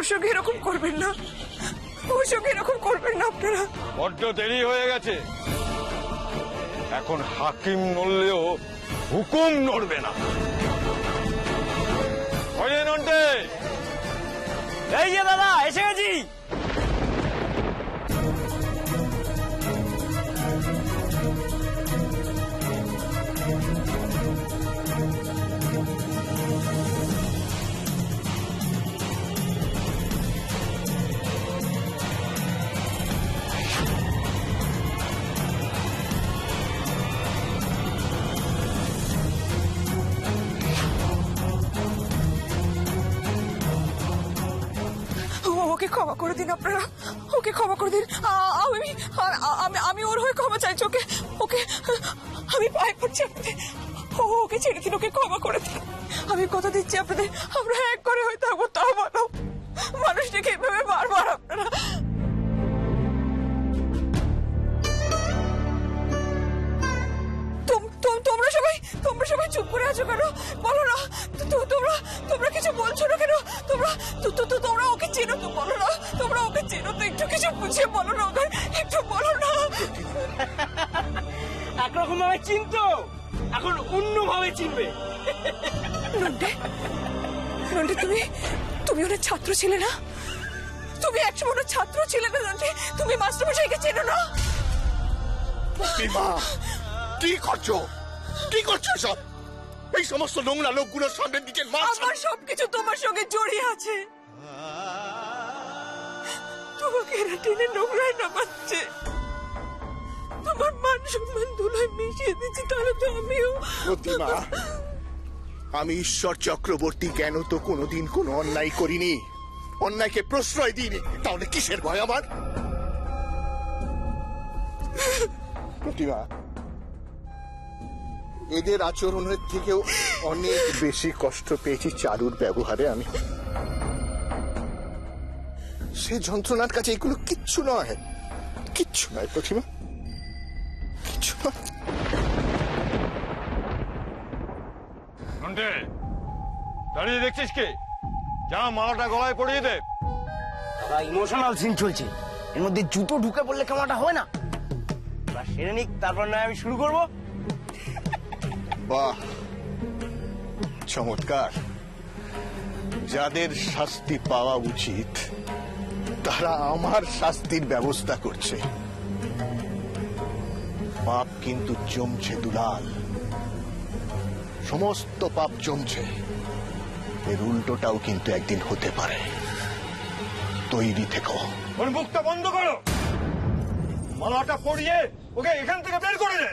ওর সঙ্গে এরকম করবেন না, ওর সঙ্গে এরকম করবেন না আপনারা। বড্ড দেরি হয়ে গেছে, এখন হাকিম নড়লেও হুকুম নড়বে না। নন্টে, এই যে দাদা এসে গেছি। ওকে ক্ষমা করে দিন আপনারা, ওকে ক্ষমা করে দিন। আমি ওর হয়ে ক্ষমা চাইছি। ওকে ওকে আমি পায়ে পড়ছি আপনাদের, ওকে ছেড়ে দিন, ওকে ক্ষমা করে দিন। আমি কথা দিচ্ছি আপনাদের, আমরা এক করে হয়ে থাকবো। তাও বলো, মানুষটাকে এভাবে বারবার আপনারা। তোমরা সবাই চুপ করে আছো কেন? বলো না, তোমরা কিছু বলছো না কেন? তোমরা ওকে চেনো তো, বলো না। তোমরা ওকে চেনো তো, একটু কিছু বুঝিয়ে বলো না ওদের, একটু বলো না। একরকম ভাবে চিনতো, এখন অন্য ভাবে চিনবে। নন্টে, তুমি ওনার ছাত্র ছিলে না? তুমি একসময় ওনার ছাত্র ছিলে না নন্টে? তুমি মাস্টারমশাইকে চেনো না? কি করছো, কি করছো সব? এই সমস্ত নোংরা লোকগুলোর সামনে নিজের মা। আমার সবকিছু তোমার সঙ্গে জড়িয়ে আছে। তোমাকে এরা টেনে নোংরায় নামাচ্ছে, তোমার মান সম্মান ধুলায় মিশিয়ে দিচ্ছে। তাহলে তো আমিও। প্রতিমা, আমি ঈশ্বর চক্রবর্তী কেন তো কোনোদিন কোনো অন্যায় করিনি, অন্যায়কে প্রশ্রয় দিইনি। তাহলে কিসের ভয় আমার? প্রতিমা, এদের আচরণের থেকেও অনেক বেশি কষ্ট পেয়েছি চারুর ব্যবহারে আমি। সে যন্ত্রণার কাছে এগুলো কিচ্ছু নয়, কিচ্ছু নয় প্রতিমা, কিচ্ছু নয়। নন্টে, দাঁড়িয়ে দেখছিস কি? যা মালাটা গলায় পরিয়ে দে। দাদা ইমোশনাল সিন চলছে, এর মধ্যে জুতো ঢুকে পড়লে কেমনটা হয় না? সেরে নিক, তারপর নয় আমি শুরু করবো। বাহ, চমৎকার। যাদের শাস্তি পাওয়া উচিত তারা আমার শাস্তির ব্যবস্থা করছে। পাপ কিন্তু জমছে দুলাল, সমস্ত পাপ জমছে। এর উল্টোটাও কিন্তু একদিন হতে পারে, তৈরি থেকো। ওর মুখটা বন্ধ করো, মালাটা পরিয়ে ওকে এখান থেকে বের করে দে।